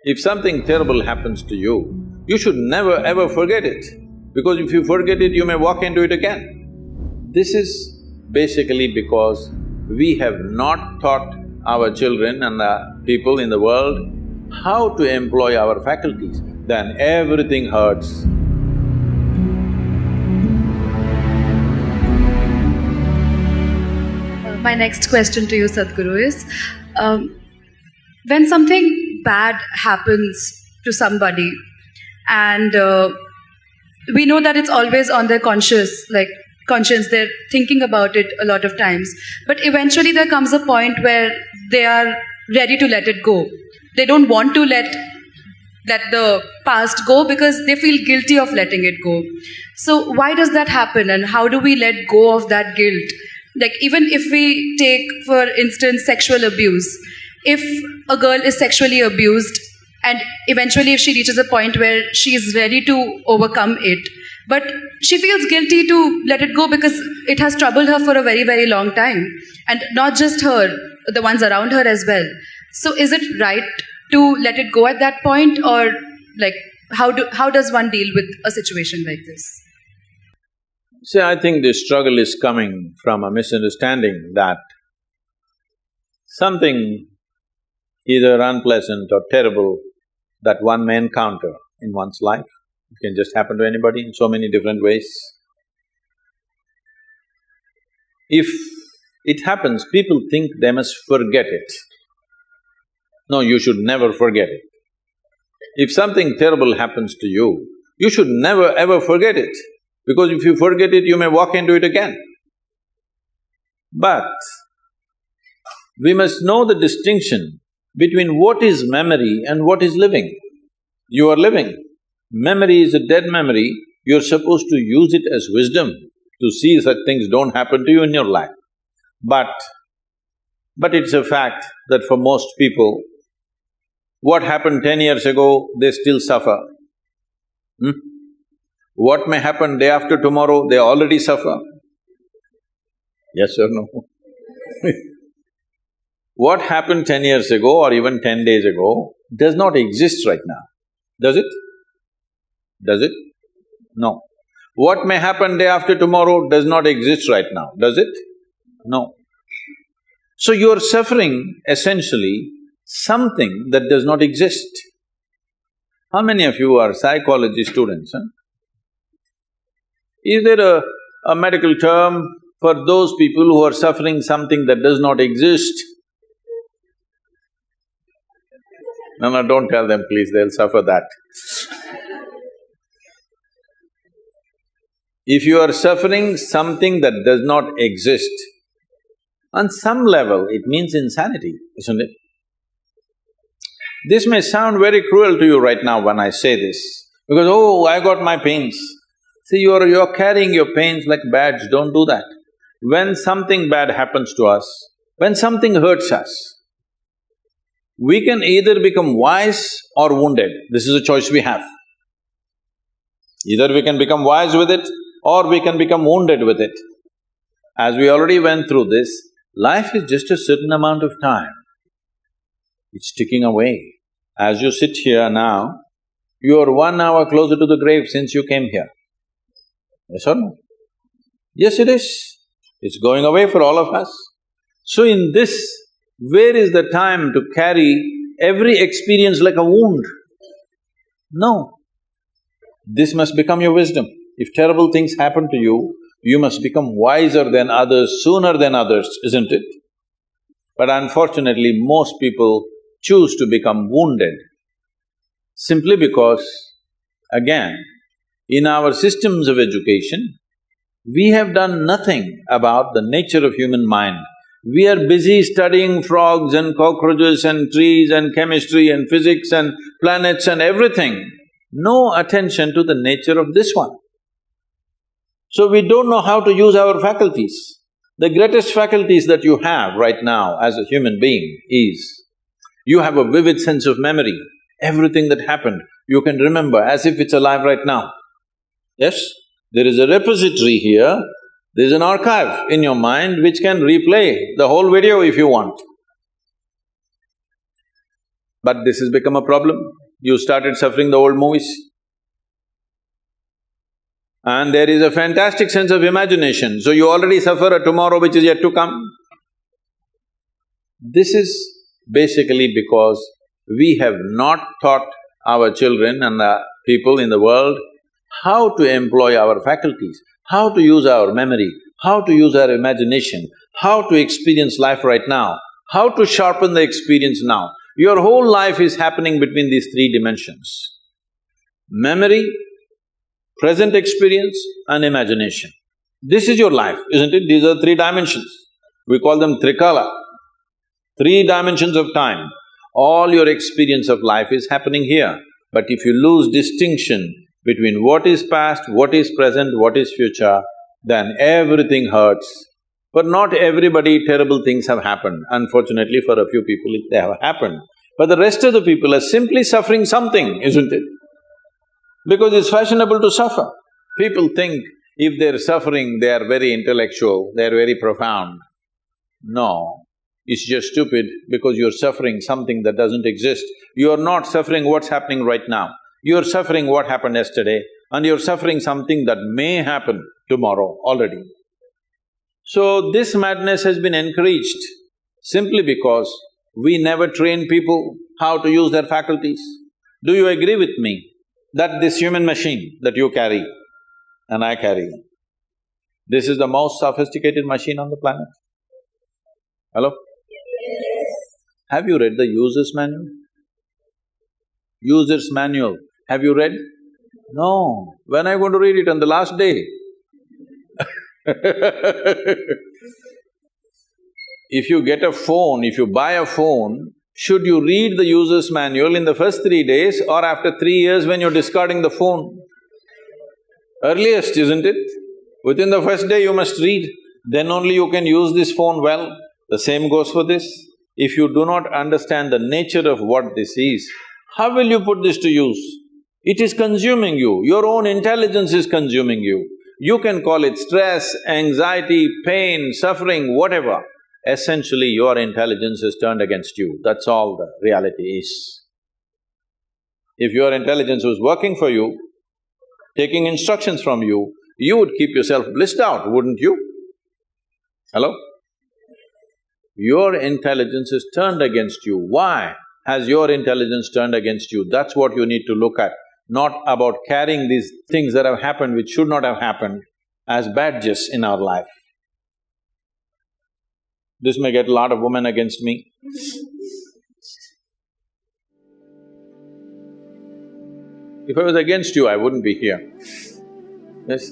If something terrible happens to you, you should never ever forget it, because if you forget it, you may walk into it again. This is basically because we have not taught our children and the people in the world how to employ our faculties, then everything hurts. My next question to you, Sadhguru, is when something bad happens to somebody and we know that it's always on their conscience, they're thinking about it a lot of times, but eventually there comes a point where they are ready to let it go. They don't want to let the past go because they feel guilty of letting it go. So why does that happen, and how do we let go of that guilt? Like, even if we take, for instance, sexual abuse, if a girl is sexually abused and eventually if she reaches a point where she is ready to overcome it, but she feels guilty to let it go because it has troubled her for a very, very long time, and not just her, the ones around her as well. So is it right to let it go at that point, or how does one deal with a situation like this? See, I think this struggle is coming from a misunderstanding that something either unpleasant or terrible that one may encounter in one's life, it can just happen to anybody in so many different ways. If it happens, people think they must forget it. No, you should never forget it. If something terrible happens to you, you should never ever forget it, because if you forget it, you may walk into it again. But we must know the distinction between what is memory and what is living. You are living. Memory is a dead memory, you're supposed to use it as wisdom to see such things don't happen to you in your life. But it's a fact that for most people, what happened 10 years ago, they still suffer. What may happen day after tomorrow, they already suffer. Yes or no? What happened 10 years ago or even 10 days ago does not exist right now, does it? Does it? No. What may happen day after tomorrow does not exist right now, does it? No. So you're suffering essentially something that does not exist. How many of you are psychology students, huh? Is there a medical term for those people who are suffering something that does not exist? No, don't tell them please, they'll suffer that. If you are suffering something that does not exist, on some level it means insanity, isn't it? This may sound very cruel to you right now when I say this, because, oh, I got my pains. See, you're carrying your pains like badge, don't do that. When something bad happens to us, when something hurts us, we can either become wise or wounded. This is a choice we have. Either we can become wise with it or we can become wounded with it. As we already went through this, life is just a certain amount of time. It's ticking away. As you sit here now, you are 1 hour closer to the grave since you came here. Yes or no? Yes, it is. It's going away for all of us. So in this, where is the time to carry every experience like a wound? No. This must become your wisdom. If terrible things happen to you, you must become wiser than others, sooner than others, isn't it? But unfortunately, most people choose to become wounded simply because, again, in our systems of education, we have done nothing about the nature of human mind. We are busy studying frogs and cockroaches and trees and chemistry and physics and planets and everything. No attention to the nature of this one. So we don't know how to use our faculties. The greatest faculties that you have right now as a human being is, you have a vivid sense of memory. Everything that happened, you can remember as if it's alive right now. Yes? There is a repository here, there's an archive in your mind which can replay the whole video if you want. But this has become a problem. You started suffering the old movies. And there is a fantastic sense of imagination, so you already suffer a tomorrow which is yet to come. This is basically because we have not taught our children and the people in the world how to employ our faculties, how to use our memory, how to use our imagination, how to experience life right now, how to sharpen the experience now. Your whole life is happening between these three dimensions: memory, present experience and imagination. This is your life, isn't it? These are three dimensions. We call them trikala, three dimensions of time. All your experience of life is happening here. But if you lose distinction between what is past, what is present, what is future, then everything hurts. For not everybody terrible things have happened. Unfortunately, for a few people they have happened. But the rest of the people are simply suffering something, isn't it? Because it's fashionable to suffer. People think if they're suffering, they are very intellectual, they're very profound. No, it's just stupid because you're suffering something that doesn't exist. You're not suffering what's happening right now. You're suffering what happened yesterday and you're suffering something that may happen tomorrow already. So this madness has been encouraged simply because we never train people how to use their faculties. Do you agree with me that this human machine that you carry and I carry, this is the most sophisticated machine on the planet? Hello? Have you read the user's manual? User's manual, have you read? No. When are you going to read it? On the last day? If you get a phone, if you buy a phone, should you read the user's manual in the first 3 days or after 3 years when you're discarding the phone? Earliest, isn't it? Within the first day you must read, then only you can use this phone well. The same goes for this. If you do not understand the nature of what this is, how will you put this to use? It is consuming you, your own intelligence is consuming you. You can call it stress, anxiety, pain, suffering, whatever. Essentially, your intelligence is turned against you, that's all the reality is. If your intelligence was working for you, taking instructions from you, you would keep yourself blissed out, wouldn't you? Hello? Your intelligence is turned against you. Why has your intelligence turned against you? That's what you need to look at, not about carrying these things that have happened which should not have happened as badges in our life. This may get a lot of women against me. If I was against you, I wouldn't be here. Yes?